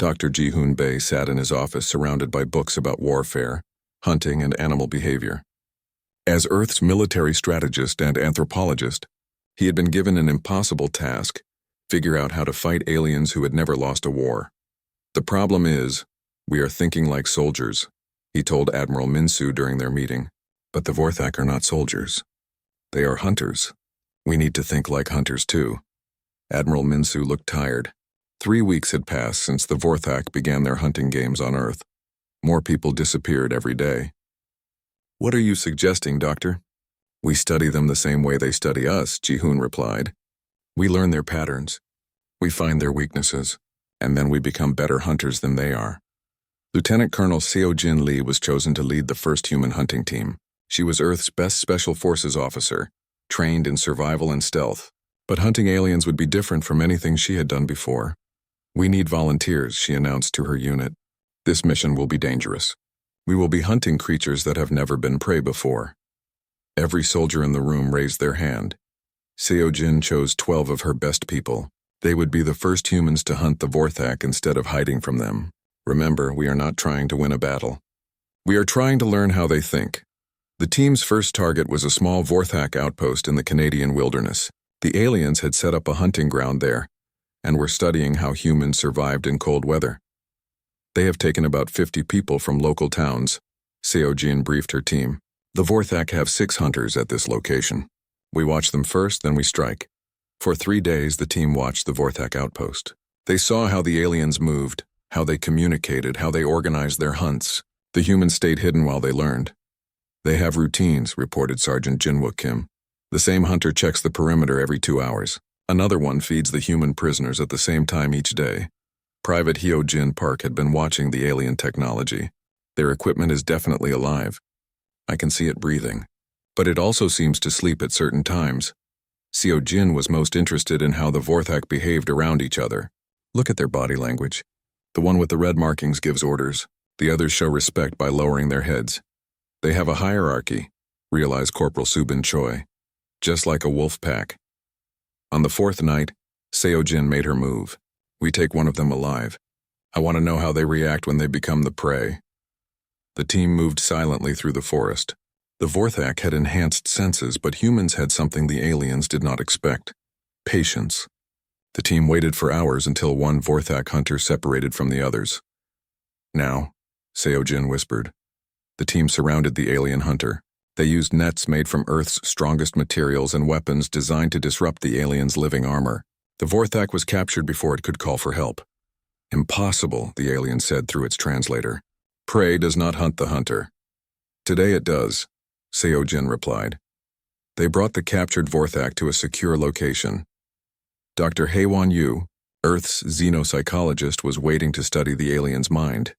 Dr. Ji-hoon Bae sat in his office surrounded by books about warfare, hunting, and animal behavior. As Earth's military strategist and anthropologist, he had been given an impossible task: figure out how to fight aliens who had never lost a war. "The problem is, we are thinking like soldiers," he told Admiral Minsu during their meeting. "But the Vorthak are not soldiers. They are hunters. We need to think like hunters too." Admiral Minsu looked tired. 3 weeks had passed since the Vorthak began their hunting games on Earth. More people disappeared every day. "What are you suggesting, Doctor?" "We study them the same way they study us," Ji-hoon replied. "We learn their patterns. We find their weaknesses, and then we become better hunters than they are." Lieutenant Colonel Seo-jin Lee was chosen to lead the first human hunting team. She was Earth's best Special Forces officer, trained in survival and stealth. But hunting aliens would be different from anything she had done before. "We need volunteers," she announced to her unit. "This mission will be dangerous. We will be hunting creatures that have never been prey before." Every soldier in the room raised their hand. Seo-jin chose 12 of her best people. They would be the first humans to hunt the Vorthak instead of hiding from them. "Remember, we are not trying to win a battle. We are trying to learn how they think." The team's first target was a small Vorthak outpost in the Canadian wilderness. The aliens had set up a hunting ground there, and were studying how humans survived in cold weather. "They have taken about 50 people from local towns," Seo-jin briefed her team. "The Vorthak have 6 hunters at this location. We watch them first, then we strike." For 3 days, the team watched the Vorthak outpost. They saw how the aliens moved, how they communicated, how they organized their hunts. The humans stayed hidden while they learned. "They have routines," reported Sergeant Jinwook Kim. "The same hunter checks the perimeter every 2 hours. Another one feeds the human prisoners at the same time each day." Private Hyo-jin Park had been watching the alien technology. "Their equipment is definitely alive. I can see it breathing. But it also seems to sleep at certain times." Seo-jin was most interested in how the Vorthak behaved around each other. "Look at their body language. The one with the red markings gives orders. The others show respect by lowering their heads. They have a hierarchy," realized Corporal Subin Choi. "Just like a wolf pack." On the 4th night, Seo-jin made her move. "We take one of them alive. I want to know how they react when they become the prey." The team moved silently through the forest. The Vorthak had enhanced senses, but humans had something the aliens did not expect: patience. The team waited for hours until one Vorthak hunter separated from the others. "Now," Seo-jin whispered. The team surrounded the alien hunter. They used nets made from Earth's strongest materials and weapons designed to disrupt the alien's living armor. The Vorthak was captured before it could call for help. "Impossible," the alien said through its translator. "Prey does not hunt the hunter." "Today it does," Seo-jin replied. They brought the captured Vorthak to a secure location. Dr. Haewon Yu, Earth's xenopsychologist, was waiting to study the alien's mind.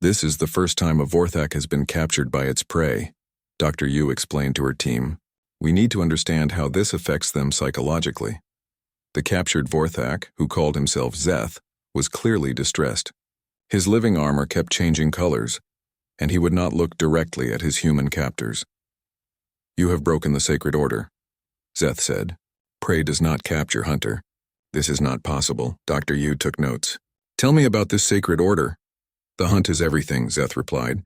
"This is the first time a Vorthak has been captured by its prey," Dr. Yu explained to her team. "We need to understand how this affects them psychologically." The captured Vorthak, who called himself Zeth, was clearly distressed. His living armor kept changing colors, and he would not look directly at his human captors. "You have broken the sacred order," Zeth said. "Prey does not capture hunter. This is not possible." Dr. Yu took notes. "Tell me about this sacred order." "The hunt is everything," Zeth replied.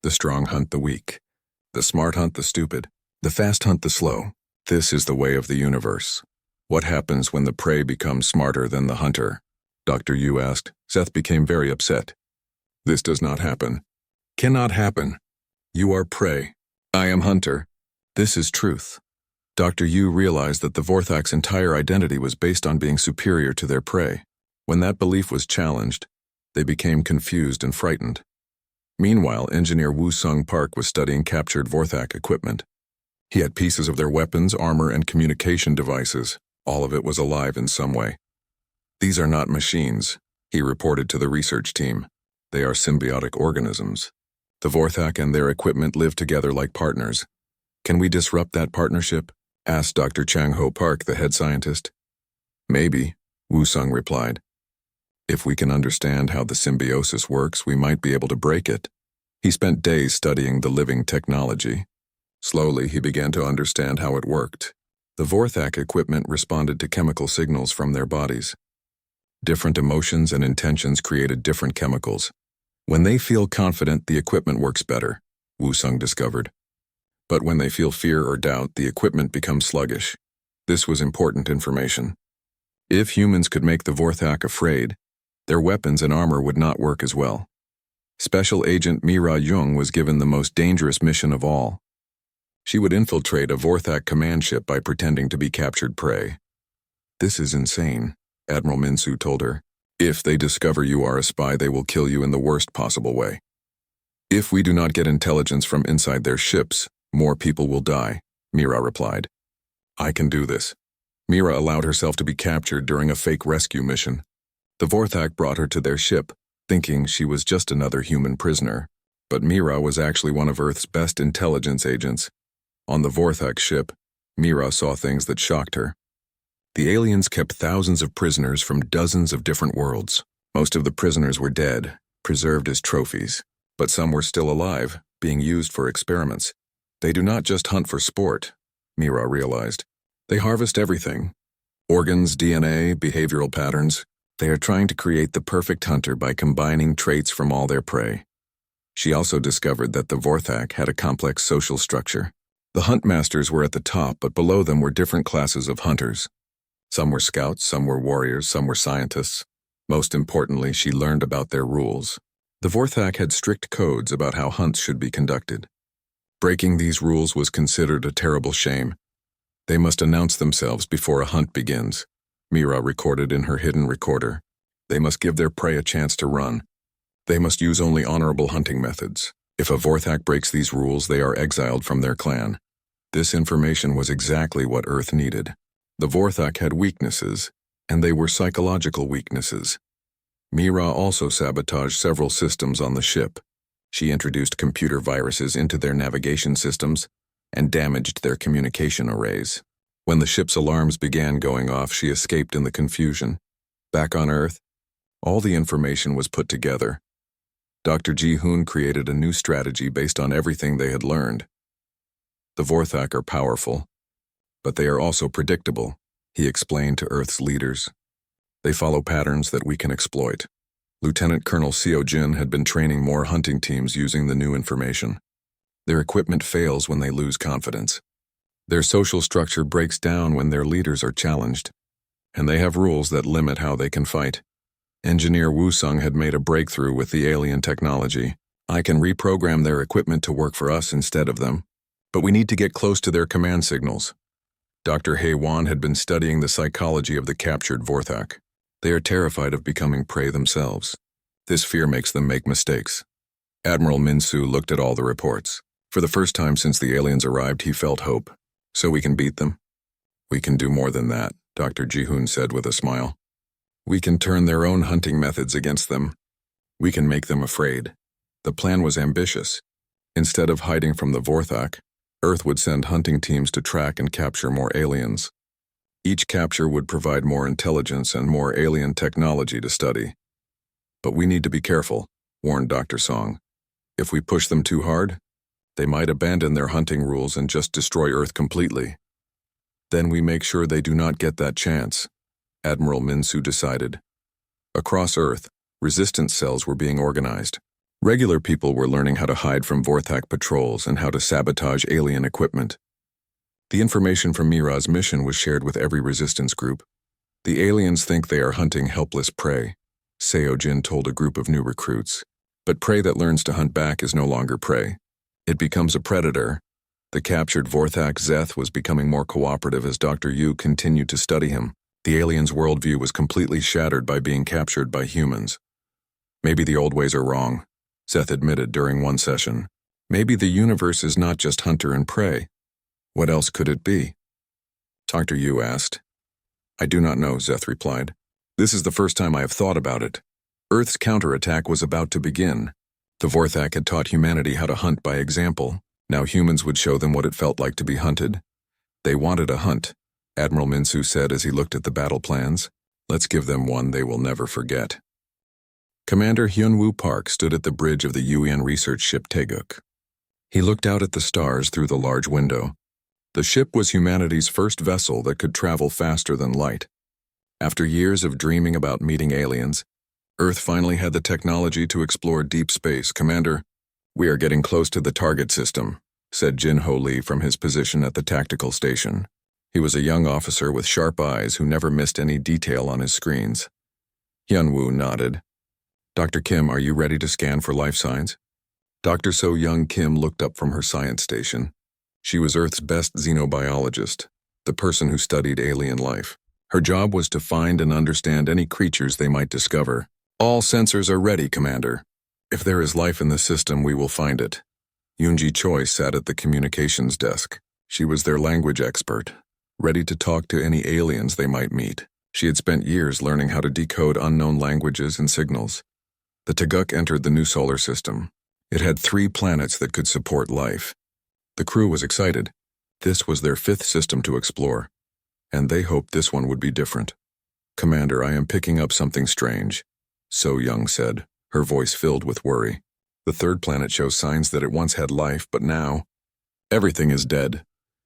"The strong hunt the weak. The smart hunt the stupid. The fast hunt the slow. This is the way of the universe." "What happens when the prey becomes smarter than the hunter?" Dr. Yu asked. Zeth became very upset. "This does not happen. Cannot happen. You are prey. I am hunter. This is truth." Dr. Yu realized that the Vorthak's entire identity was based on being superior to their prey. When that belief was challenged, they became confused and frightened. Meanwhile, engineer Woo-sung Park was studying captured Vorthak equipment. He had pieces of their weapons, armor, and communication devices. All of it was alive in some way. "These are not machines," he reported to the research team. "They are symbiotic organisms. The Vorthak and their equipment live together like partners. Can we disrupt that partnership?" asked Dr. Chang-ho Park, the head scientist. "Maybe," Woo-sung replied. "If we can understand how the symbiosis works, we might be able to break it." He spent days studying the living technology. Slowly, he began to understand how it worked. The Vorthak equipment responded to chemical signals from their bodies. Different emotions and intentions created different chemicals. When they feel confident, the equipment works better, Woo-sung discovered. But when they feel fear or doubt, the equipment becomes sluggish. This was important information. If humans could make the Vorthak afraid, their weapons and armor would not work as well. Special Agent Mira Jung was given the most dangerous mission of all. She would infiltrate a Vorthak command ship by pretending to be captured prey. "This is insane," Admiral Minsu told her. "If they discover you are a spy, they will kill you in the worst possible way. If we do not get intelligence from inside their ships, more people will die," Mira replied. "I can do this." Mira allowed herself to be captured during a fake rescue mission. The Vorthak brought her to their ship, thinking she was just another human prisoner. But Mira was actually one of Earth's best intelligence agents. On the Vorthak ship, Mira saw things that shocked her. The aliens kept thousands of prisoners from dozens of different worlds. Most of the prisoners were dead, preserved as trophies, but some were still alive, being used for experiments. They do not just hunt for sport, Mira realized. They harvest everything. Organs, DNA, behavioral patterns. They are trying to create the perfect hunter by combining traits from all their prey. She also discovered that the Vorthak had a complex social structure. The hunt masters were at the top, but below them were different classes of hunters. Some were scouts, some were warriors, some were scientists. Most importantly, she learned about their rules. The Vorthak had strict codes about how hunts should be conducted. Breaking these rules was considered a terrible shame. They must announce themselves before a hunt begins. Mira recorded in her hidden recorder. They must give their prey a chance to run. They must use only honorable hunting methods. If a Vorthak breaks these rules, they are exiled from their clan. This information was exactly what Earth needed. The Vorthak had weaknesses, and they were psychological weaknesses. Mira also sabotaged several systems on the ship. She introduced computer viruses into their navigation systems and damaged their communication arrays. When the ship's alarms began going off, she escaped in the confusion. Back on Earth, all the information was put together. Dr. Ji-hoon created a new strategy based on everything they had learned. The Vorthak are powerful, but they are also predictable, he explained to Earth's leaders. They follow patterns that we can exploit. Lieutenant Colonel Seo Jin had been training more hunting teams using the new information. Their equipment fails when they lose confidence. Their social structure breaks down when their leaders are challenged, and they have rules that limit how they can fight. Engineer Woo-sung had made a breakthrough with the alien technology. I can reprogram their equipment to work for us instead of them. But we need to get close to their command signals. Dr. Hae-won had been studying the psychology of the captured Vorthak. They are terrified of becoming prey themselves. This fear makes them make mistakes. Admiral Minsu looked at all the reports. For the first time since the aliens arrived, he felt hope. So we can beat them? We can do more than that, Dr. Ji-hoon said with a smile. We can turn their own hunting methods against them. We can make them afraid. The plan was ambitious. Instead of hiding from the Vorthak, Earth would send hunting teams to track and capture more aliens. Each capture would provide more intelligence and more alien technology to study. But we need to be careful, warned Dr. Song. If we push them too hard, they might abandon their hunting rules and just destroy Earth completely. Then we make sure they do not get that chance, Admiral Minsu decided. Across Earth, resistance cells were being organized. Regular people were learning how to hide from Vorthak patrols and how to sabotage alien equipment. The information from Mira's mission was shared with every resistance group. The aliens think they are hunting helpless prey, Seo Jin told a group of new recruits. But prey that learns to hunt back is no longer prey. It becomes a predator. The captured Vorthak Zeth was becoming more cooperative as Dr. Yu continued to study him. The alien's worldview was completely shattered by being captured by humans. Maybe the old ways are wrong, Zeth admitted during one session. Maybe the universe is not just hunter and prey. What else could it be? Dr. Yu asked. I do not know, Zeth replied. This is the first time I have thought about it. Earth's counterattack was about to begin. The Vorthak had taught humanity how to hunt by example. Now humans would show them what it felt like to be hunted. They wanted a hunt, Admiral Minsu said as he looked at the battle plans. Let's give them one they will never forget. Commander Hyunwoo Park stood at the bridge of the UN research ship Taeguk. He looked out at the stars through the large window. The ship was humanity's first vessel that could travel faster than light. After years of dreaming about meeting aliens, Earth finally had the technology to explore deep space. Commander, we are getting close to the target system, said Jin-Ho Lee from his position at the tactical station. He was a young officer with sharp eyes who never missed any detail on his screens. Hyun-woo nodded. Dr. Kim, are you ready to scan for life signs? Dr. So-Young Kim looked up from her science station. She was Earth's best xenobiologist, the person who studied alien life. Her job was to find and understand any creatures they might discover. All sensors are ready, Commander. If there is life in the system, we will find it. Yoonji Choi sat at the communications desk. She was their language expert, ready to talk to any aliens they might meet. She had spent years learning how to decode unknown languages and signals. The Taguk entered the new solar system. It had 3 planets that could support life. The crew was excited. This was their 5th system to explore, and they hoped this one would be different. Commander, I am picking up something strange, So-Young said, her voice filled with worry. The 3rd planet shows signs that it once had life, but now, everything is dead.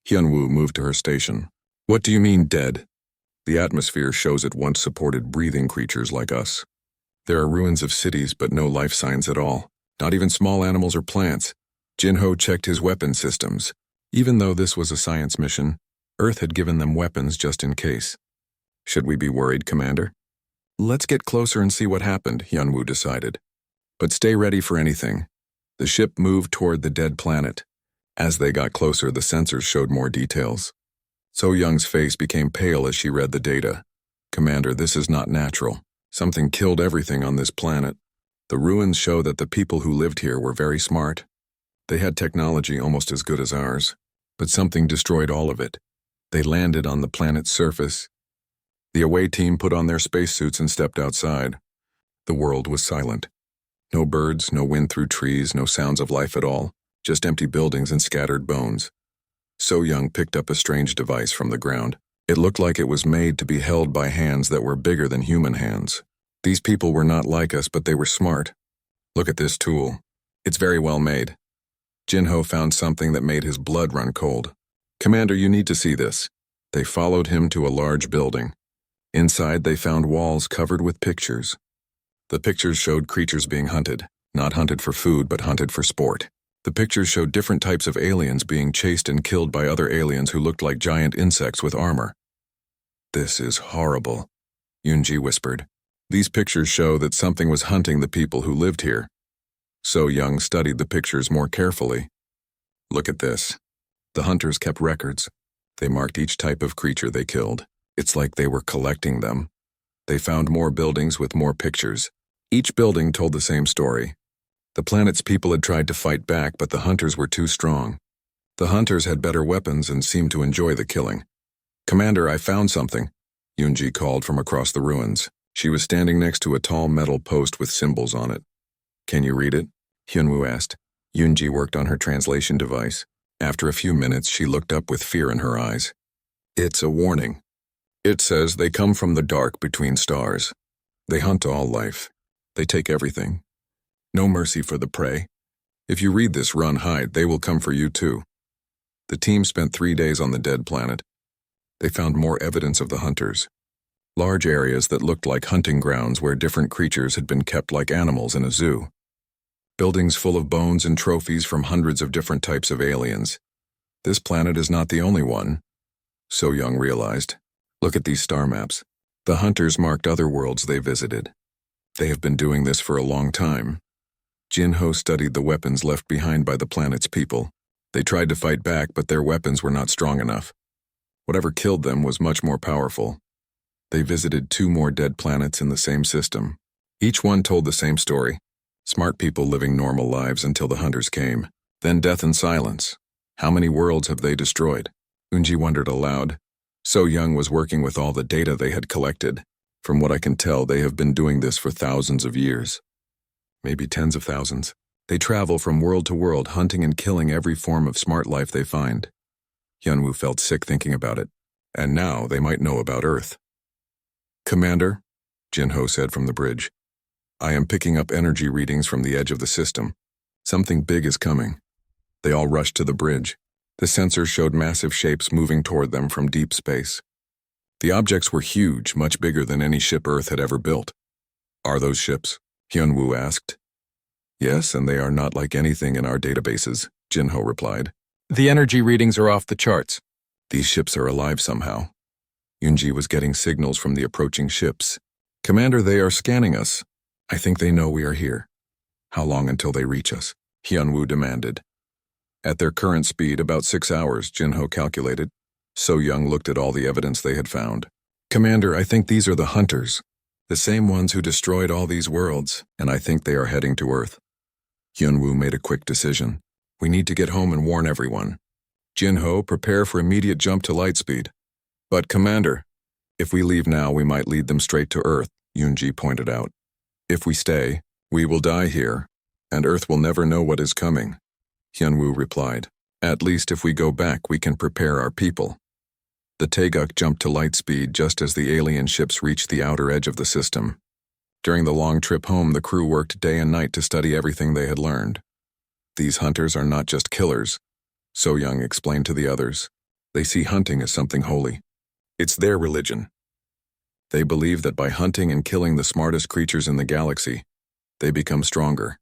Hyun-woo moved to her station. What do you mean, dead? The atmosphere shows it once supported breathing creatures like us. There are ruins of cities, but no life signs at all. Not even small animals or plants. Jin-Ho checked his weapon systems. Even though this was a science mission, Earth had given them weapons just in case. Should we be worried, Commander? Let's get closer and see what happened, Hyun-woo decided. But stay ready for anything. The ship moved toward the dead planet. As they got closer, the sensors showed more details. So-Young's face became pale as she read the data. Commander, this is not natural. Something killed everything on this planet. The ruins show that the people who lived here were very smart. They had technology almost as good as ours, but something destroyed all of it. They landed on the planet's surface. The away team put on their spacesuits and stepped outside. The world was silent. No birds, no wind through trees, no sounds of life at all, just empty buildings and scattered bones. So-Young picked up a strange device from the ground. It looked like it was made to be held by hands that were bigger than human hands. These people were not like us, but they were smart. Look at this tool. It's very well made. Jin-Ho found something that made his blood run cold. Commander, you need to see this. They followed him to a large building. Inside, they found walls covered with pictures. The pictures showed creatures being hunted, not hunted for food, but hunted for sport. The pictures showed different types of aliens being chased and killed by other aliens who looked like giant insects with armor. This is horrible, Yoonji whispered. These pictures show that something was hunting the people who lived here. So-Young studied the pictures more carefully. Look at this. The hunters kept records. They marked each type of creature they killed. It's like they were collecting them. They found more buildings with more pictures. Each building told the same story. The planet's people had tried to fight back, but the hunters were too strong. The hunters had better weapons and seemed to enjoy the killing. Commander, I found something, Yoonji called from across the ruins. She was standing next to a tall metal post with symbols on it. Can you read it? Hyun-woo asked. Yoonji worked on her translation device. After a few minutes, she looked up with fear in her eyes. It's a warning. It says they come from the dark between stars. They hunt all life. They take everything. No mercy for the prey. If you read this, run, hide. They will come for you too. The team spent 3 days on the dead planet. They found more evidence of the hunters. Large areas that looked like hunting grounds where different creatures had been kept like animals in a zoo. Buildings full of bones and trophies from hundreds of different types of aliens. This planet is not the only one, So-Young realized. Look at these star maps. The hunters marked other worlds they visited. They have been doing this for a long time. Jin-Ho studied the weapons left behind by the planet's people. They tried to fight back, but their weapons were not strong enough. Whatever killed them was much more powerful. They visited 2 more dead planets in the same system. Each one told the same story. Smart people living normal lives until the hunters came. Then death and silence. How many worlds have they destroyed? Yoonji wondered aloud. So-Young was working with all the data they had collected. From what I can tell, they have been doing this for thousands of years. Maybe tens of thousands. They travel from world to world, hunting and killing every form of smart life they find. Hyun-woo felt sick thinking about it. And now they might know about Earth. Commander, Jin-Ho said from the bridge, I am picking up energy readings from the edge of the system. Something big is coming. They all rushed to the bridge. The sensors showed massive shapes moving toward them from deep space. The objects were huge, much bigger than any ship Earth had ever built. Are those ships? Hyunwoo asked. Yes, and they are not like anything in our databases, Jinho replied. The energy readings are off the charts. These ships are alive somehow. Yunji was getting signals from the approaching ships. Commander, they are scanning us. I think they know we are here. How long until they reach us? Hyunwoo demanded. At their current speed, about 6 hours, Jinho calculated. So Young looked at all the evidence they had found. Commander, I think these are the hunters. The same ones who destroyed all these worlds, and I think they are heading to Earth. Hyunwoo made a quick decision. We need to get home and warn everyone. Jinho, prepare for immediate jump to lightspeed. But Commander, if we leave now, we might lead them straight to Earth, Yunji pointed out. If we stay, we will die here, and Earth will never know what is coming. Hyunwoo replied. At least if we go back, we can prepare our people. The Taeguk jumped to lightspeed just as the alien ships reached the outer edge of the system. During the long trip home, the crew worked day and night to study everything they had learned. These hunters are not just killers, So Young explained to the others. They see hunting as something holy. It's their religion. They believe that by hunting and killing the smartest creatures in the galaxy, they become stronger.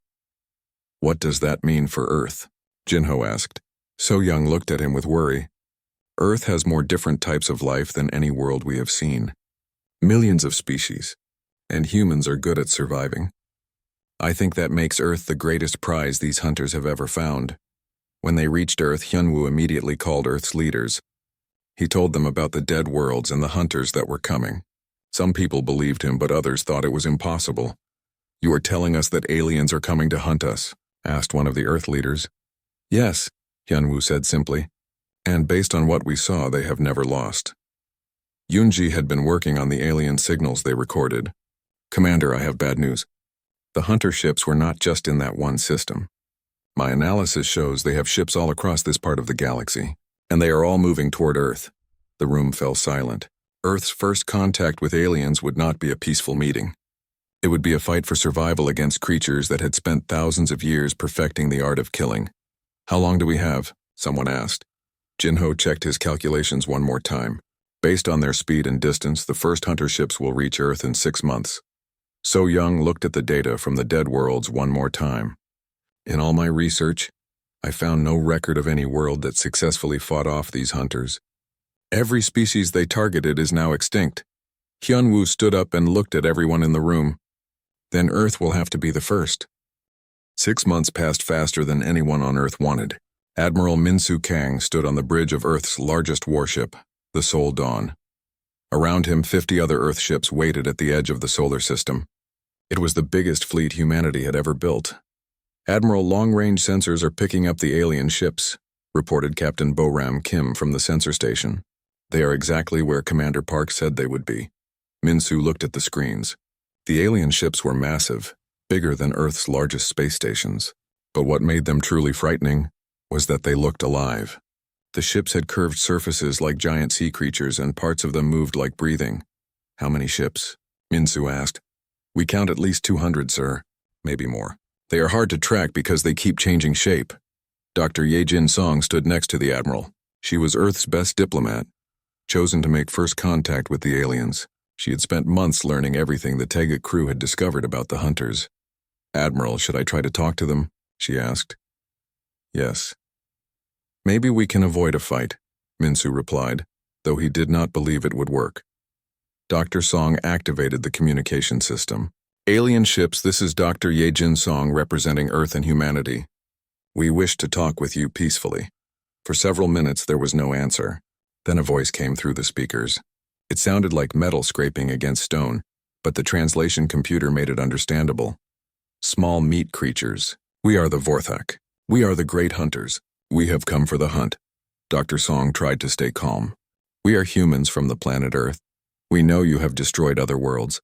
What does that mean for Earth? Jinho asked. So Young looked at him with worry. Earth has more different types of life than any world we have seen. Millions of species, and humans are good at surviving. I think that makes Earth the greatest prize these hunters have ever found. When they reached Earth, Hyunwoo immediately called Earth's leaders. He told them about the dead worlds and the hunters that were coming. Some people believed him, but others thought it was impossible. You are telling us that aliens are coming to hunt us? Asked one of the Earth leaders. Yes, Hyunwoo said simply. And based on what we saw, they have never lost. Yunji had been working on the alien signals they recorded. Commander, I have bad news. The hunter ships were not just in that one system. My analysis shows they have ships all across this part of the galaxy, and they are all moving toward Earth. The room fell silent. Earth's first contact with aliens would not be a peaceful meeting. It would be a fight for survival against creatures that had spent thousands of years perfecting the art of killing. How long do we have? Someone asked. Jinho checked his calculations one more time. Based on their speed and distance, the first hunter ships will reach Earth in 6 months. So Young looked at the data from the dead worlds one more time. In all my research, I found no record of any world that successfully fought off these hunters. Every species they targeted is now extinct. Hyunwoo stood up and looked at everyone in the room. Then Earth will have to be the first. 6 months passed faster than anyone on Earth wanted. Admiral Minsu Kang stood on the bridge of Earth's largest warship, the Sol Dawn. Around him, 50 other Earth ships waited at the edge of the solar system. It was the biggest fleet humanity had ever built. Admiral, long-range sensors are picking up the alien ships, reported Captain Boram Kim from the sensor station. They are exactly where Commander Park said they would be. Minsu looked at the screens. The alien ships were massive, bigger than Earth's largest space stations. But what made them truly frightening was that they looked alive. The ships had curved surfaces like giant sea creatures, and parts of them moved like breathing. How many ships? Minsu asked. We count at least 200, sir. Maybe more. They are hard to track because they keep changing shape. Dr. Ye-Jin Song stood next to the Admiral. She was Earth's best diplomat, chosen to make first contact with the aliens. She had spent months learning everything the Taeguk crew had discovered about the hunters. Admiral, should I try to talk to them? She asked. Yes. Maybe we can avoid a fight, Minsu replied, though he did not believe it would work. Dr. Song activated the communication system. Alien ships, this is Dr. Ye-Jin Song representing Earth and humanity. We wish to talk with you peacefully. For several minutes there was no answer. Then a voice came through the speakers. It sounded like metal scraping against stone, but the translation computer made it understandable. Small meat creatures. We are the Vorthak. We are the great hunters. We have come for the hunt. Dr. Song tried to stay calm. We are humans from the planet Earth. We know you have destroyed other worlds.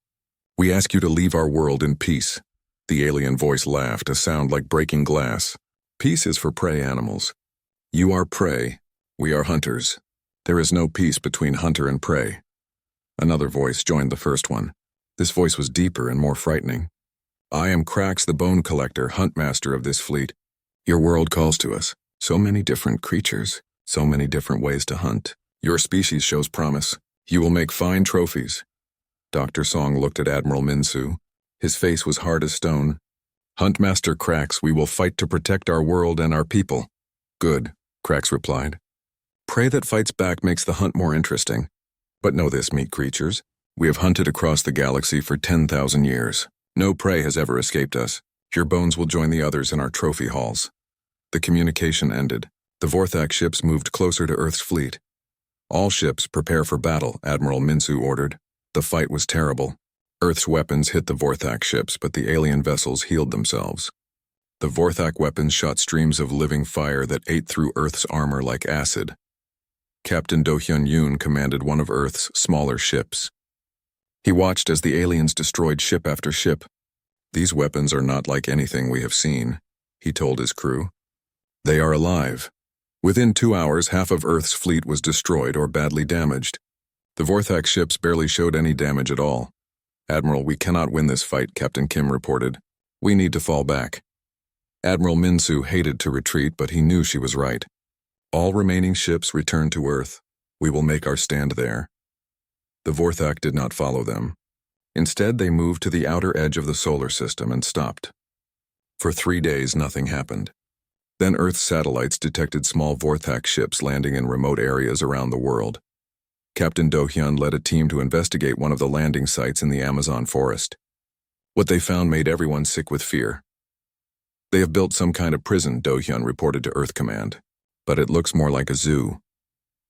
We ask you to leave our world in peace. The alien voice laughed, a sound like breaking glass. Peace is for prey animals. You are prey. We are hunters. There is no peace between hunter and prey. Another voice joined the first one. This voice was deeper and more frightening. I am Krax the Bone Collector, huntmaster of this fleet. Your world calls to us. So many different creatures, so many different ways to hunt. Your species shows promise. You will make fine trophies. Dr. Song looked at Admiral Minsu. His face was hard as stone. Huntmaster Krax, we will fight to protect our world and our people. Good, Krax replied. Prey that fights back makes the hunt more interesting. But know this, meat creatures. We have hunted across the galaxy for 10,000 years. No prey has ever escaped us. Your bones will join the others in our trophy halls. The communication ended. The Vorthak ships moved closer to Earth's fleet. All ships prepare for battle, Admiral Minsu ordered. The fight was terrible. Earth's weapons hit the Vorthak ships, but the alien vessels healed themselves. The Vorthak weapons shot streams of living fire that ate through Earth's armor like acid. Captain Do-hyun Yoon commanded one of Earth's smaller ships. He watched as the aliens destroyed ship after ship. These weapons are not like anything we have seen, he told his crew. They are alive. Within 2 hours, half of Earth's fleet was destroyed or badly damaged. The Vorthak ships barely showed any damage at all. Admiral, we cannot win this fight, Captain Kim reported. We need to fall back. Admiral Minsu hated to retreat, but he knew she was right. All remaining ships returned to Earth. We will make our stand there. The Vorthak did not follow them. Instead, they moved to the outer edge of the solar system and stopped. For 3 days, nothing happened. Then Earth's satellites detected small Vorthak ships landing in remote areas around the world. Captain Do-hyun led a team to investigate one of the landing sites in the Amazon forest. What they found made everyone sick with fear. They have built some kind of prison, Do-hyun reported to Earth Command, but it looks more like a zoo.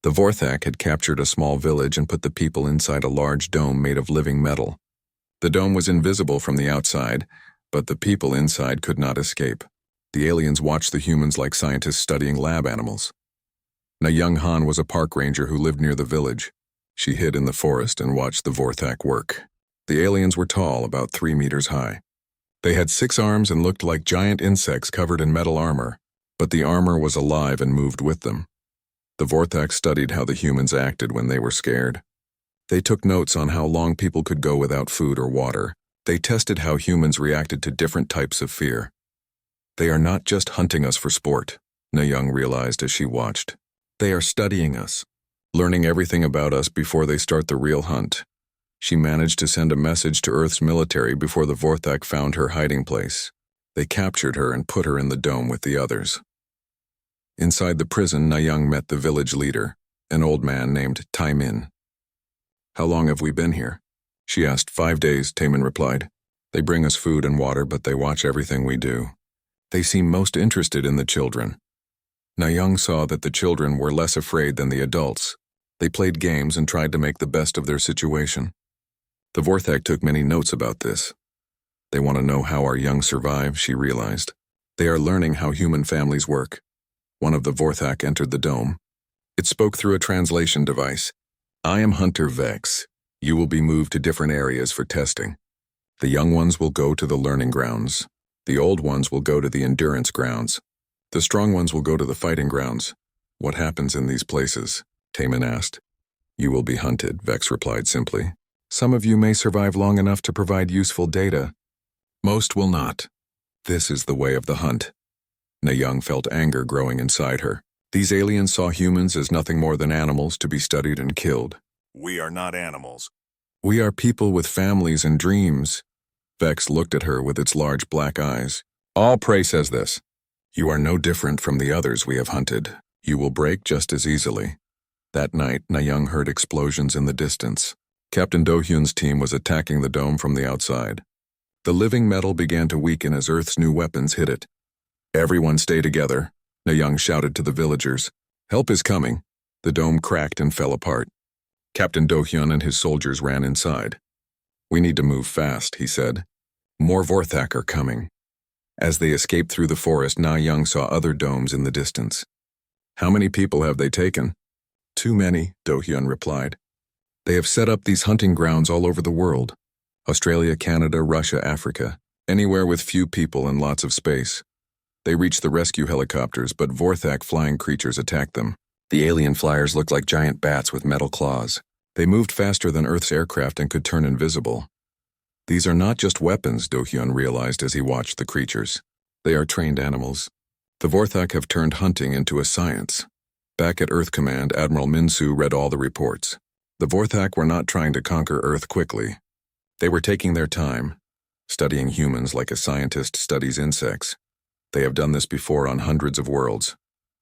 The Vorthak had captured a small village and put the people inside a large dome made of living metal. The dome was invisible from the outside, but the people inside could not escape. The aliens watched the humans like scientists studying lab animals. Na Young Han was a park ranger who lived near the village. She hid in the forest and watched the Vorthak work. The aliens were tall, about 3 meters high. They had 6 arms and looked like giant insects covered in metal armor, but the armor was alive and moved with them. The Vorthak studied how the humans acted when they were scared. They took notes on how long people could go without food or water. They tested how humans reacted to different types of fear. They are not just hunting us for sport, Na Young realized as she watched. They are studying us, learning everything about us before they start the real hunt. She managed to send a message to Earth's military before the Vorthak found her hiding place. They captured her and put her in the dome with the others. Inside the prison, Na Young met the village leader, an old man named Taemin. How long have we been here? She asked. 5 days, Taemin replied. They bring us food and water, but they watch everything we do. They seem most interested in the children. Na Young saw that the children were less afraid than the adults. They played games and tried to make the best of their situation. The Vorthak took many notes about this. They want to know how our young survive, she realized. They are learning how human families work. One of the Vorthak entered the dome. It spoke through a translation device. I am Hunter Vex. You will be moved to different areas for testing. The young ones will go to the learning grounds. The old ones will go to the endurance grounds. The strong ones will go to the fighting grounds. What happens in these places? Taemin asked. You will be hunted, Vex replied simply. Some of you may survive long enough to provide useful data. Most will not. This is the way of the hunt. Na Young felt anger growing inside her. These aliens saw humans as nothing more than animals to be studied and killed. We are not animals. We are people with families and dreams. Vex looked at her with its large black eyes. All prey says this. You are no different from the others we have hunted. You will break just as easily. That night, Na Young heard explosions in the distance. Captain Do-hyun's team was attacking the dome from the outside. The living metal began to weaken as Earth's new weapons hit it. Everyone stay together, Na Young shouted to the villagers. Help is coming. The dome cracked and fell apart. Captain Do-hyun and his soldiers ran inside. We need to move fast, he said. More Vorthak are coming. As they escaped through the forest, Na Young saw other domes in the distance. How many people have they taken? Too many, Do-hyun replied. They have set up these hunting grounds all over the world. Australia, Canada, Russia, Africa. Anywhere with few people and lots of space. They reached the rescue helicopters, but Vorthak flying creatures attacked them. The alien flyers looked like giant bats with metal claws. They moved faster than Earth's aircraft and could turn invisible. These are not just weapons, Do-hyun realized as he watched the creatures. They are trained animals. The Vorthak have turned hunting into a science. Back at Earth Command, Admiral Minsu read all the reports. The Vorthak were not trying to conquer Earth quickly. They were taking their time, studying humans like a scientist studies insects. They have done this before on hundreds of worlds,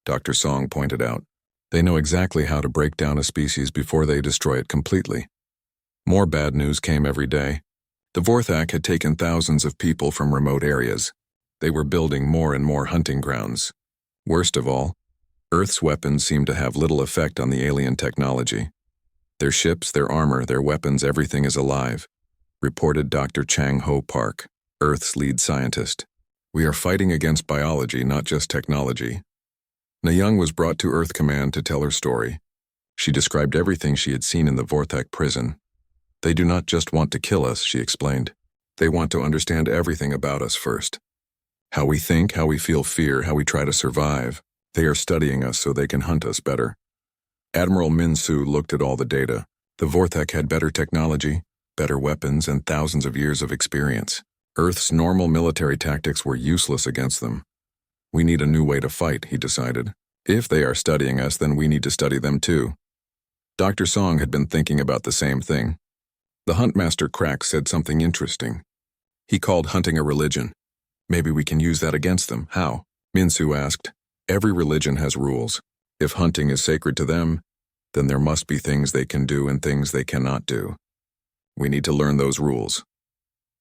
Dr. Song pointed out. They know exactly how to break down a species before they destroy it completely. More bad news came every day. The Vorthak had taken thousands of people from remote areas. They were building more and more hunting grounds. Worst of all, Earth's weapons seemed to have little effect on the alien technology. Their ships, their armor, their weapons, everything is alive, reported Dr. Chang Ho Park, Earth's lead scientist. We are fighting against biology, not just technology. Na-Young was brought to Earth Command to tell her story. She described everything she had seen in the Vorthak prison. They do not just want to kill us, she explained. They want to understand everything about us first. How we think, how we feel fear, how we try to survive. They are studying us so they can hunt us better. Admiral Min-Soo looked at all the data. The Vorthak had better technology, better weapons, and thousands of years of experience. Earth's normal military tactics were useless against them. We need a new way to fight, he decided. If they are studying us, then we need to study them too. Dr. Song had been thinking about the same thing. The Huntmaster Crack said something interesting. He called hunting a religion. Maybe we can use that against them. How? Min-Soo asked. Every religion has rules. If hunting is sacred to them, then there must be things they can do and things they cannot do. We need to learn those rules.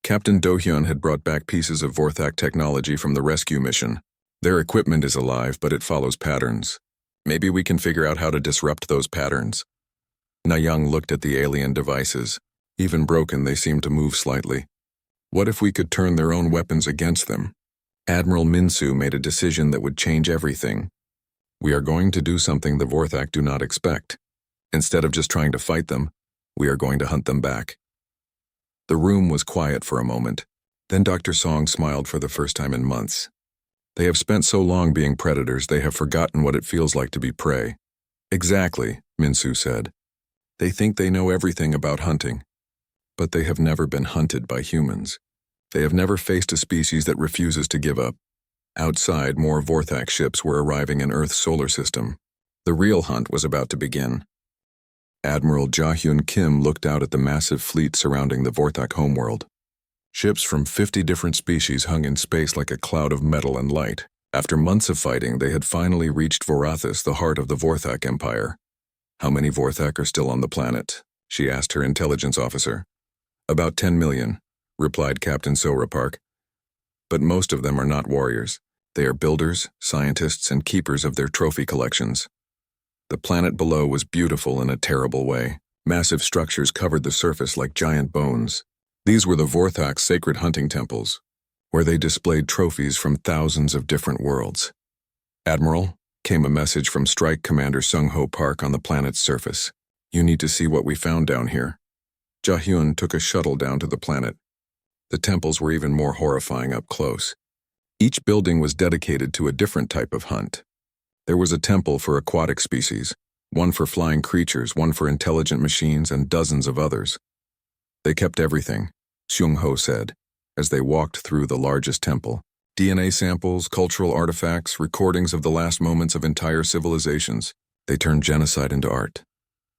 Captain Do-hyun had brought back pieces of Vorthak technology from the rescue mission. Their equipment is alive, but it follows patterns. Maybe we can figure out how to disrupt those patterns. Na-Young looked at the alien devices. Even broken, they seemed to move slightly. What if we could turn their own weapons against them? Admiral Min-Soo made a decision that would change everything. We are going to do something the Vorthak do not expect. Instead of just trying to fight them, we are going to hunt them back. The room was quiet for a moment. Then Dr. Song smiled for the first time in months. They have spent so long being predators, they have forgotten what it feels like to be prey. Exactly, Min-Soo said. They think they know everything about hunting. But they have never been hunted by humans. They have never faced a species that refuses to give up. Outside, more Vorthak ships were arriving in Earth's solar system. The real hunt was about to begin. Admiral Ja-hyun Kim looked out at the massive fleet surrounding the Vorthak homeworld. Ships from 50 different species hung in space like a cloud of metal and light. After months of fighting, they had finally reached Vorathis, the heart of the Vorthak Empire. How many Vorthak are still on the planet? She asked her intelligence officer. About 10 million, replied Captain Sora Park. But most of them are not warriors. They are builders, scientists, and keepers of their trophy collections. The planet below was beautiful in a terrible way. Massive structures covered the surface like giant bones. These were the Vorthak's sacred hunting temples, where they displayed trophies from thousands of different worlds. Admiral, came a message from Strike Commander Sung-Ho Park on the planet's surface. You need to see what we found down here. Ja-hyun took a shuttle down to the planet. The temples were even more horrifying up close. Each building was dedicated to a different type of hunt. There was a temple for aquatic species, one for flying creatures, one for intelligent machines, and dozens of others. They kept everything, Sung-Ho said, as they walked through the largest temple. DNA samples, cultural artifacts, recordings of the last moments of entire civilizations. They turned genocide into art.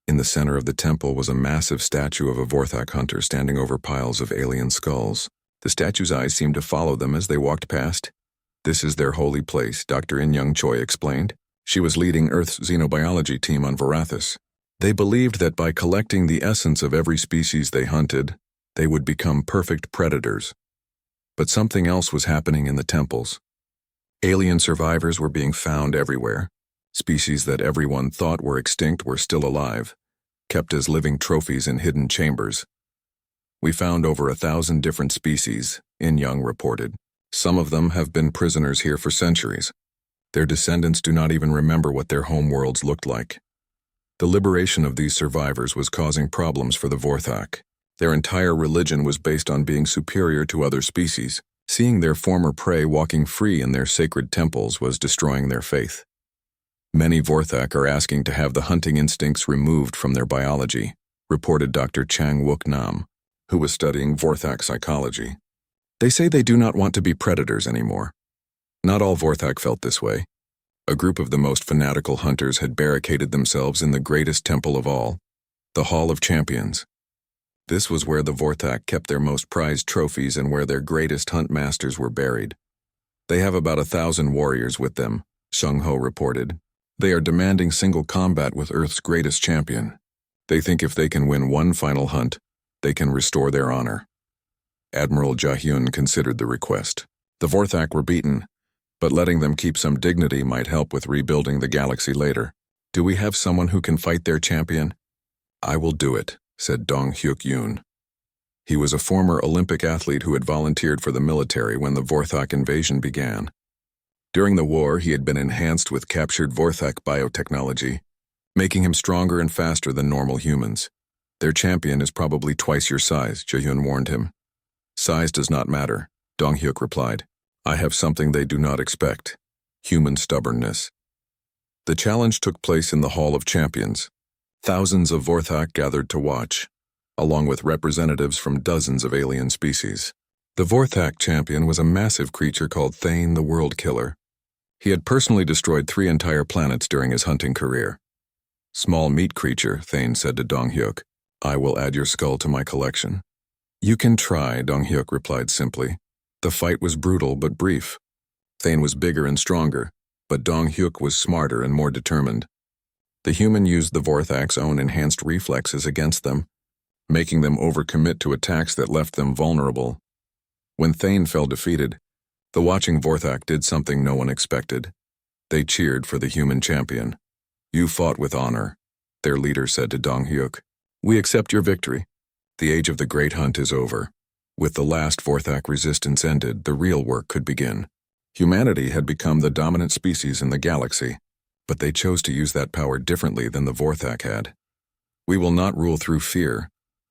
In the center of the temple was a massive statue of a Vorthak hunter standing over piles of alien skulls. The statue's eyes seemed to follow them as they walked past. This is their holy place, Dr. In-Young Choi explained. She was leading Earth's xenobiology team on Vorathis. They believed that by collecting the essence of every species they hunted, they would become perfect predators. But something else was happening in the temples. Alien survivors were being found everywhere. Species that everyone thought were extinct were still alive, kept as living trophies in hidden chambers. We found over 1,000 different species, In-Young reported. Some of them have been prisoners here for centuries. Their descendants do not even remember what their homeworlds looked like. The liberation of these survivors was causing problems for the Vorthak. Their entire religion was based on being superior to other species. Seeing their former prey walking free in their sacred temples was destroying their faith. Many Vorthak are asking to have the hunting instincts removed from their biology, reported Dr. Chang Wook Nam, who was studying Vorthak psychology. They say they do not want to be predators anymore. Not all Vorthak felt this way. A group of the most fanatical hunters had barricaded themselves in the greatest temple of all. The Hall of Champions. This was where the Vorthak kept their most prized trophies and where their greatest hunt masters were buried. They have about 1,000 warriors with them, Sung Ho reported. They are demanding single combat with Earth's greatest champion. They think if they can win one final hunt, they can restore their honor. Admiral Ja-hyun considered the request. The Vorthak were beaten, but letting them keep some dignity might help with rebuilding the galaxy later. Do we have someone who can fight their champion? I will do it, said Dong Hyuk-yoon. He was a former Olympic athlete who had volunteered for the military when the Vorthak invasion began. During the war, he had been enhanced with captured Vorthak biotechnology, making him stronger and faster than normal humans. Their champion is probably twice your size, Ja-hyun warned him. Size does not matter, Dong Hyuk replied. I have something they do not expect: human stubbornness. The challenge took place in the Hall of Champions. Thousands of Vorthak gathered to watch, along with representatives from dozens of alien species. The Vorthak champion was a massive creature called Thane the World Killer. He had personally destroyed 3 entire planets during his hunting career. Small meat creature, Thane said to Dong Hyuk. I will add your skull to my collection. You can try, Dong Hyuk replied simply. The fight was brutal but brief. Thane was bigger and stronger, but Dong Hyuk was smarter and more determined. The human used the Vorthak's own enhanced reflexes against them, making them overcommit to attacks that left them vulnerable. When Thane fell defeated, the watching Vorthak did something no one expected. They cheered for the human champion. You fought with honor, their leader said to Dong Hyuk. We accept your victory. The age of the great hunt is over. With the last Vorthak resistance ended, the real work could begin. Humanity had become the dominant species in the galaxy, but they chose to use that power differently than the Vorthak had. We will not rule through fear,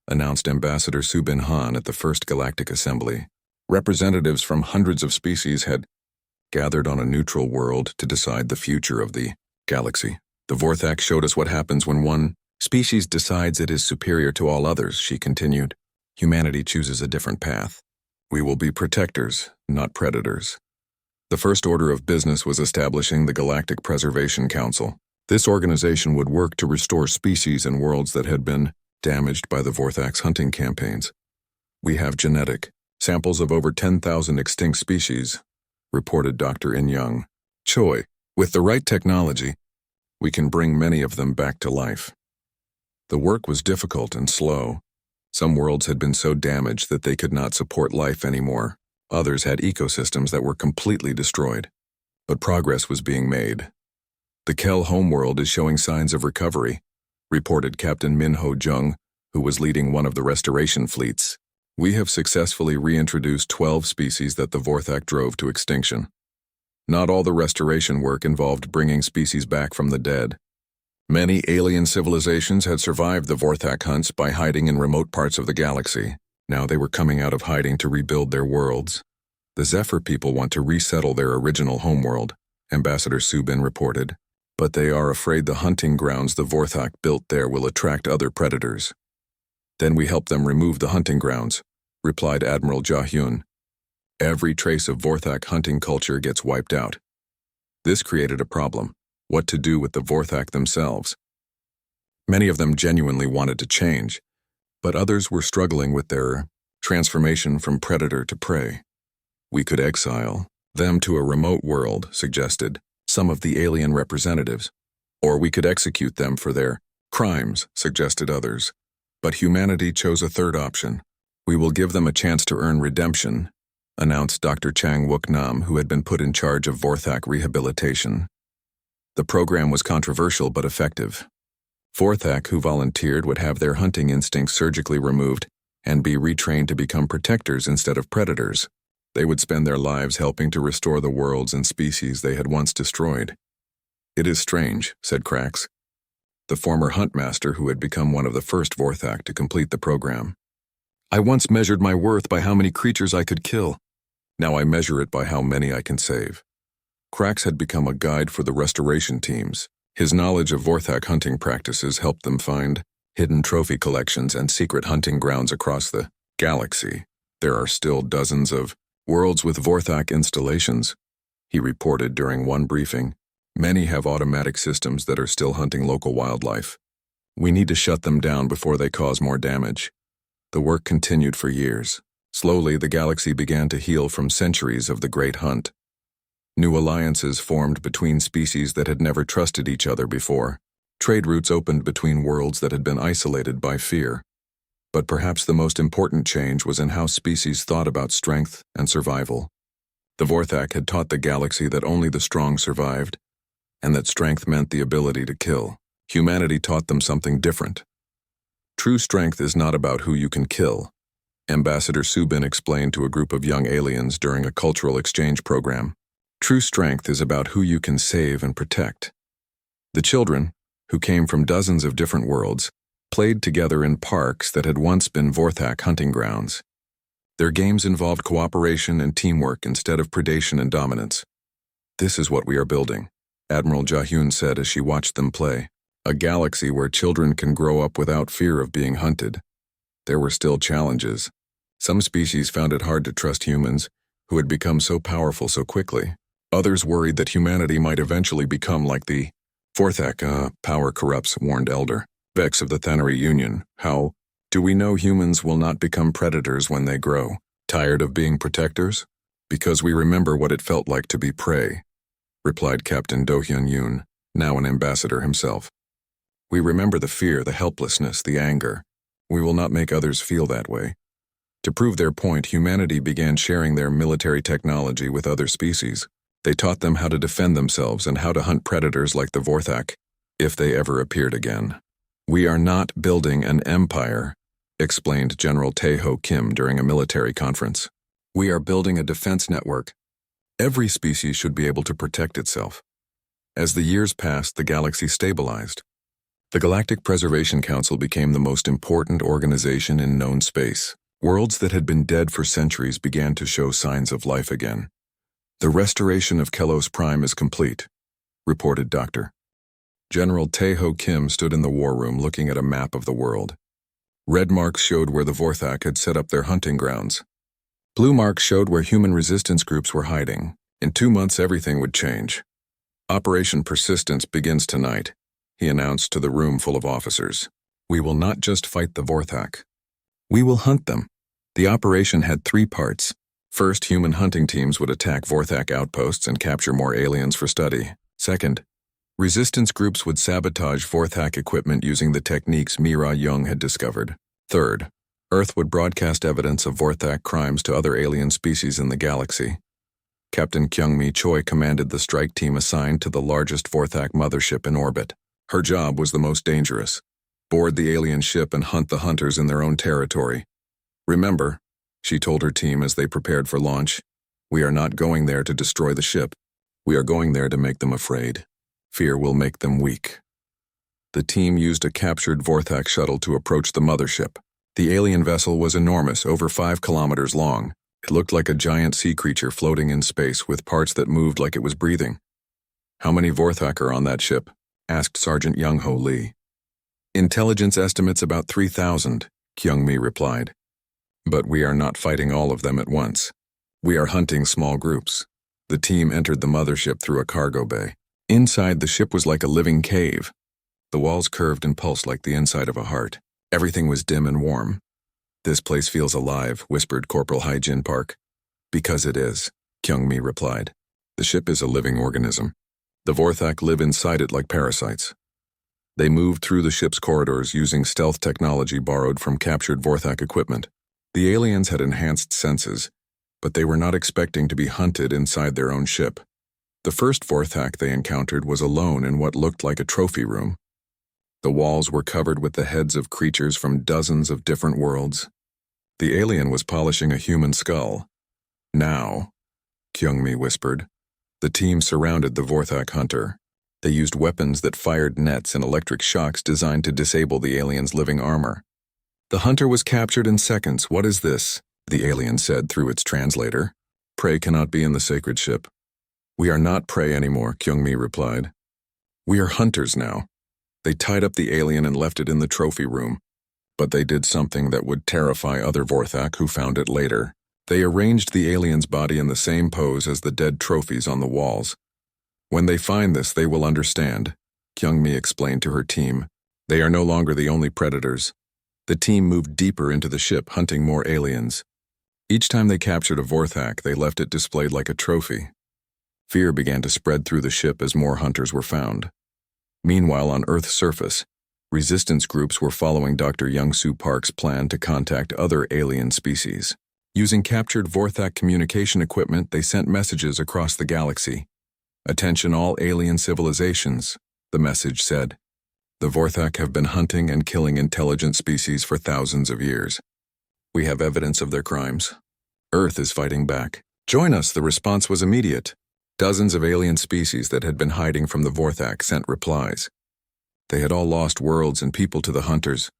announced Ambassador Subin Han at the First Galactic Assembly. Representatives from hundreds of species had gathered on a neutral world to decide the future of the galaxy. The Vorthak showed us what happens when one species decides it is superior to all others, she continued. Humanity chooses a different path. We will be protectors, not predators. The first order of business was establishing the Galactic Preservation Council. This organization would work to restore species and worlds that had been damaged by the Vorthak's hunting campaigns. We have genetic samples of over 10,000 extinct species, reported Dr. In-young Choi. With the right technology, we can bring many of them back to life. The work was difficult and slow. Some worlds had been so damaged that they could not support life anymore. Others had ecosystems that were completely destroyed. But progress was being made. The Kel homeworld is showing signs of recovery, reported Captain Min Ho Jung, who was leading one of the restoration fleets. We have successfully reintroduced 12 species that the Vorthak drove to extinction. Not all the restoration work involved bringing species back from the dead. Many alien civilizations had survived the Vorthak hunts by hiding in remote parts of the galaxy. Now they were coming out of hiding to rebuild their worlds. The Zephyr people want to resettle their original homeworld, Ambassador Subin reported, but they are afraid the hunting grounds the Vorthak built there will attract other predators. Then we help them remove the hunting grounds, replied Admiral Ja-hyun. Every trace of Vorthak hunting culture gets wiped out. This created a problem: what to do with the Vorthak themselves. Many of them genuinely wanted to change, but others were struggling with their transformation from predator to prey. We could exile them to a remote world, suggested some of the alien representatives, or we could execute them for their crimes, suggested others. But humanity chose a third option. We will give them a chance to earn redemption, announced Dr. Chang Wook-nam, who had been put in charge of Vorthak rehabilitation. The program was controversial but effective. Vorthak who volunteered would have their hunting instincts surgically removed and be retrained to become protectors instead of predators. They would spend their lives helping to restore the worlds and species they had once destroyed. It is strange, said Krax, the former huntmaster who had become one of the first Vorthak to complete the program. I once measured my worth by how many creatures I could kill. Now I measure it by how many I can save. Krax had become a guide for the restoration teams. His knowledge of Vorthak hunting practices helped them find hidden trophy collections and secret hunting grounds across the galaxy. There are still dozens of worlds with Vorthak installations, he reported during one briefing. Many have automatic systems that are still hunting local wildlife. We need to shut them down before they cause more damage. The work continued for years. Slowly, the galaxy began to heal from centuries of the Great Hunt. New alliances formed between species that had never trusted each other before. Trade routes opened between worlds that had been isolated by fear. But perhaps the most important change was in how species thought about strength and survival. The Vorthak had taught the galaxy that only the strong survived, and that strength meant the ability to kill. Humanity taught them something different. True strength is not about who you can kill, Ambassador Subin explained to a group of young aliens during a cultural exchange program. True strength is about who you can save and protect. The children, who came from dozens of different worlds, played together in parks that had once been Vorthak hunting grounds. Their games involved cooperation and teamwork instead of predation and dominance. "This is what we are building," Admiral Jahun said as she watched them play. "A galaxy where children can grow up without fear of being hunted." There were still challenges. Some species found it hard to trust humans, who had become so powerful so quickly. Others worried that humanity might eventually become like the Vorthak. Power corrupts, warned Elder Vex of the Thanary Union. "How do we know humans will not become predators when they grow? Tired of being protectors? Because we remember what it felt like to be prey," replied Captain Do-hyun Yoon, now an ambassador himself. "We remember the fear, the helplessness, the anger. We will not make others feel that way." To prove their point, humanity began sharing their military technology with other species. They taught them how to defend themselves and how to hunt predators like the Vorthak, if they ever appeared again. "We are not building an empire," explained General Tae-ho Kim during a military conference. "We are building a defense network. Every species should be able to protect itself." As the years passed, the galaxy stabilized. The Galactic Preservation Council became the most important organization in known space. Worlds that had been dead for centuries began to show signs of life again. "The restoration of Kelos Prime is complete," reported Dr. General Tae-ho Kim stood in the war room looking at a map of the world. Red marks showed where the Vorthak had set up their hunting grounds. Blue marks showed where human resistance groups were hiding. In 2 months, everything would change. "Operation Persistence begins tonight," he announced to the room full of officers. "We will not just fight the Vorthak. We will hunt them." The operation had 3 parts. First, human hunting teams would attack Vorthak outposts and capture more aliens for study. Second, resistance groups would sabotage Vorthak equipment using the techniques Mira Young had discovered. Third, Earth would broadcast evidence of Vorthak crimes to other alien species in the galaxy. Captain Kyung-mi Choi commanded the strike team assigned to the largest Vorthak mothership in orbit. Her job was the most dangerous. Board the alien ship and hunt the hunters in their own territory. "Remember," she told her team as they prepared for launch, "we are not going there to destroy the ship. We are going there to make them afraid. Fear will make them weak." The team used a captured Vorthak shuttle to approach the mothership. The alien vessel was enormous, over 5 kilometers long. It looked like a giant sea creature floating in space with parts that moved like it was breathing. "How many Vorthak are on that ship?" asked Sergeant Young-ho Lee. "Intelligence estimates about 3,000, Kyung-mi replied. "But we are not fighting all of them at once. We are hunting small groups." The team entered the mothership through a cargo bay. Inside, the ship was like a living cave. The walls curved and pulsed like the inside of a heart. Everything was dim and warm. "This place feels alive," whispered Corporal Hai-jin Park. "Because it is," Kyung-mi replied. "The ship is a living organism. The Vorthak live inside it like parasites." They moved through the ship's corridors using stealth technology borrowed from captured Vorthak equipment. The aliens had enhanced senses, but they were not expecting to be hunted inside their own ship. The first Vorthak they encountered was alone in what looked like a trophy room. The walls were covered with the heads of creatures from dozens of different worlds. The alien was polishing a human skull. "Now," Kyung-mi whispered. The team surrounded the Vorthak hunter. They used weapons that fired nets and electric shocks designed to disable the alien's living armor. "The hunter was captured in seconds. What is this?" the alien said through its translator. "Prey cannot be in the sacred ship." "We are not prey anymore," Kyung-mi replied. "We are hunters now." They tied up the alien and left it in the trophy room. But they did something that would terrify other Vorthak who found it later. They arranged the alien's body in the same pose as the dead trophies on the walls. "When they find this, they will understand," Kyung-mi explained to her team. They are no longer the only predators. The team moved deeper into the ship, hunting more aliens. Each time they captured a Vorthak, they left it displayed like a trophy. Fear began to spread through the ship as more hunters were found. Meanwhile, on Earth's surface, resistance groups were following Dr. Young-Soo Park's plan to contact other alien species. Using captured Vorthak communication equipment, they sent messages across the galaxy. "Attention all alien civilizations," the message said. "The Vorthak have been hunting and killing intelligent species for thousands of years. We have evidence of their crimes. Earth is fighting back. Join us." The response was immediate. Dozens of alien species that had been hiding from the Vorthak sent replies. They had all lost worlds and people to the hunters.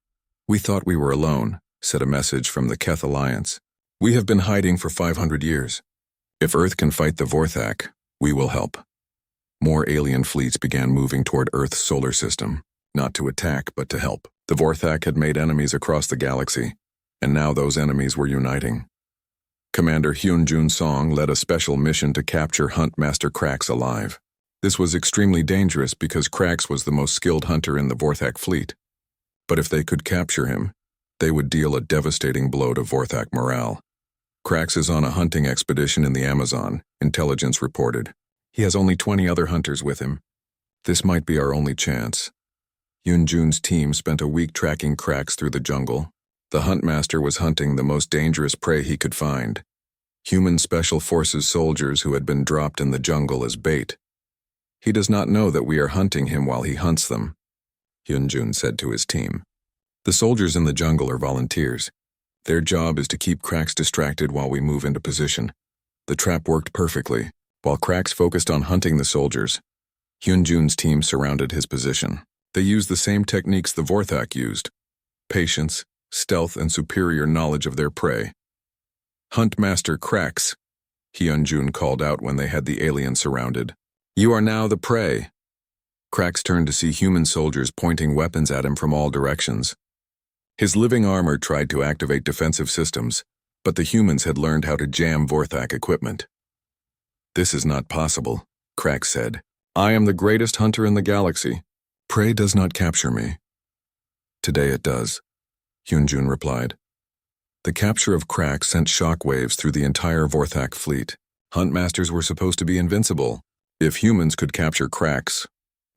"We thought we were alone," said a message from the Keth Alliance. "We have been hiding for 500 years. If Earth can fight the Vorthak, we will help." More alien fleets began moving toward Earth's solar system, not to attack but to help. The Vorthak had made enemies across the galaxy, and now those enemies were uniting. Commander Hyun-Jun Song led a special mission to capture Huntmaster Krax alive. This was extremely dangerous because Krax was the most skilled hunter in the Vorthak fleet. But if they could capture him, they would deal a devastating blow to Vorthak morale. "Krax is on a hunting expedition in the Amazon," intelligence reported. "He has only 20 other hunters with him. This might be our only chance." Hyun-Jun's team spent a week tracking Krax through the jungle. The Huntmaster was hunting the most dangerous prey he could find: human Special Forces soldiers who had been dropped in the jungle as bait. "He does not know that we are hunting him while he hunts them," Hyun-Jun said to his team. "The soldiers in the jungle are volunteers. Their job is to keep Krax distracted while we move into position." The trap worked perfectly. While Krax focused on hunting the soldiers, Hyun-Jun's team surrounded his position. They used the same techniques the Vorthak used: patience, stealth, and superior knowledge of their prey. "Huntmaster Krax," Hyun-Jun called out when they had the alien surrounded. "You are now the prey." Krax turned to see human soldiers pointing weapons at him from all directions. His living armor tried to activate defensive systems, but the humans had learned how to jam Vorthak equipment. "This is not possible," Krax said. "I am the greatest hunter in the galaxy. Prey does not capture me." "Today it does," Hyun-Jun replied. The capture of Krax sent shockwaves through the entire Vorthak fleet. Huntmasters were supposed to be invincible. If humans could capture Krax,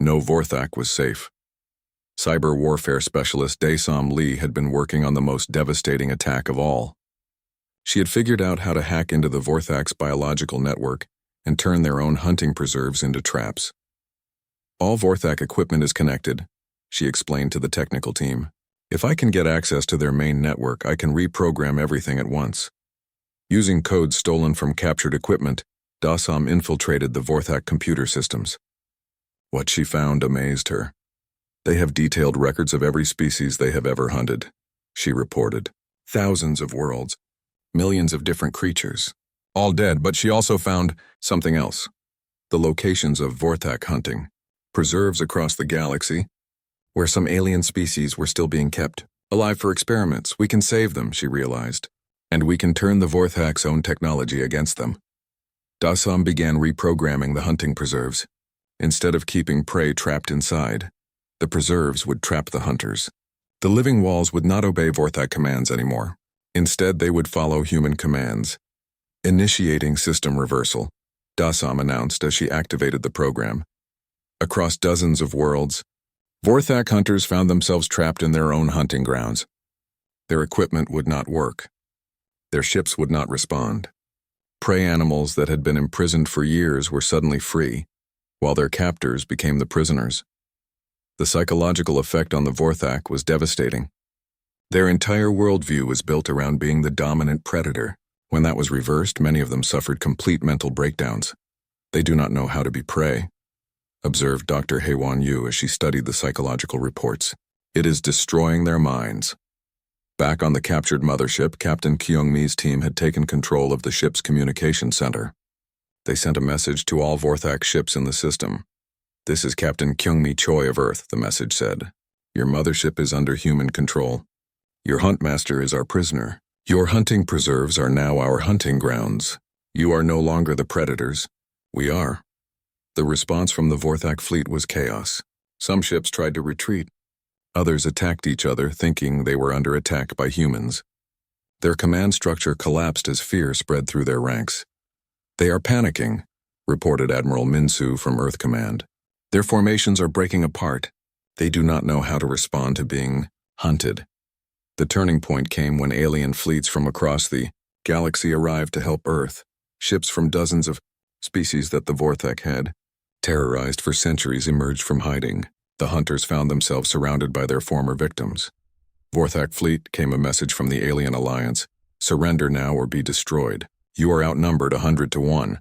no Vorthak was safe. Cyber warfare specialist Dae-Som Lee had been working on the most devastating attack of all. She had figured out how to hack into the Vorthak's biological network and turn their own hunting preserves into traps. "All Vorthak equipment is connected," she explained to the technical team. "If I can get access to their main network, I can reprogram everything at once." Using codes stolen from captured equipment, Dae-Som infiltrated the Vorthak computer systems. What she found amazed her. "They have detailed records of every species they have ever hunted," she reported. "Thousands of worlds, millions of different creatures, all dead." But she also found something else: the locations of Vorthak hunting, preserves across the galaxy, where some alien species were still being kept alive for experiments. "We can save them," she realized, "and we can turn the Vorthak's own technology against them." Dae-Som began reprogramming the hunting preserves. Instead of keeping prey trapped inside, the preserves would trap the hunters. The living walls would not obey Vorthak commands anymore. Instead, they would follow human commands. "Initiating system reversal," Dae-Som announced as she activated the program. Across dozens of worlds, Vorthak hunters found themselves trapped in their own hunting grounds. Their equipment would not work. Their ships would not respond. Prey animals that had been imprisoned for years were suddenly free, while their captors became the prisoners. The psychological effect on the Vorthak was devastating. Their entire worldview was built around being the dominant predator. When that was reversed, many of them suffered complete mental breakdowns. "They do not know how to be prey," observed Dr. Haewon Yu as she studied the psychological reports. "It is destroying their minds." Back on the captured mothership, Captain Kyung-mi's team had taken control of the ship's communication center. They sent a message to all Vorthak ships in the system. "This is Captain Kyung-mi Choi of Earth," the message said. "Your mothership is under human control. Your Huntmaster is our prisoner. Your hunting preserves are now our hunting grounds. You are no longer the predators. We are." The response from the Vorthak fleet was chaos. Some ships tried to retreat. Others attacked each other, thinking they were under attack by humans. Their command structure collapsed as fear spread through their ranks. "They are panicking," reported Admiral Minsu from Earth Command. "Their formations are breaking apart. They do not know how to respond to being hunted." The turning point came when alien fleets from across the galaxy arrived to help Earth. Ships from dozens of species that the Vorthak had terrorized for centuries emerged from hiding. The hunters found themselves surrounded by their former victims. Vorthak fleet came a message from the alien alliance: "Surrender now or be destroyed. You are outnumbered 100 to 1.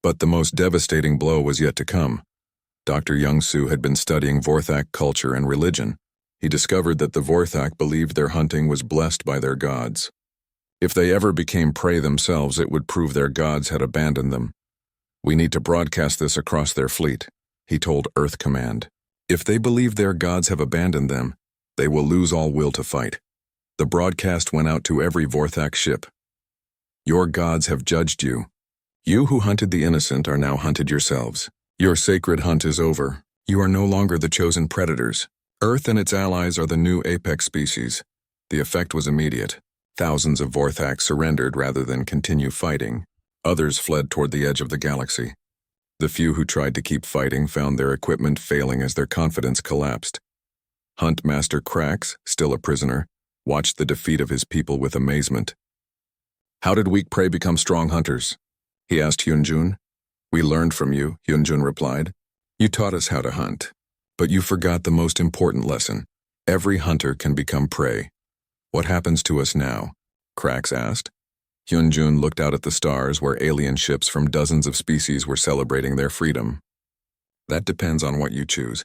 But the most devastating blow was yet to come. Dr. Young-Soo had been studying Vorthak culture and religion. He discovered that the Vorthak believed their hunting was blessed by their gods. If they ever became prey themselves, it would prove their gods had abandoned them. "We need to broadcast this across their fleet," he told Earth Command. "If they believe their gods have abandoned them, they will lose all will to fight." The broadcast went out to every Vorthak ship. "Your gods have judged you. You who hunted the innocent are now hunted yourselves. Your sacred hunt is over. You are no longer the chosen predators. Earth and its allies are the new apex species." The effect was immediate. Thousands of Vorthak surrendered rather than continue fighting. Others fled toward the edge of the galaxy. The few who tried to keep fighting found their equipment failing as their confidence collapsed. Hunt Master Krax, still a prisoner, watched the defeat of his people with amazement. "How did weak prey become strong hunters?" he asked Hyunjun. "We learned from you," Hyunjun replied. "You taught us how to hunt. But you forgot the most important lesson. Every hunter can become prey." "What happens to us now?" Krax asked. Hyunjun looked out at the stars where alien ships from dozens of species were celebrating their freedom. "That depends on what you choose.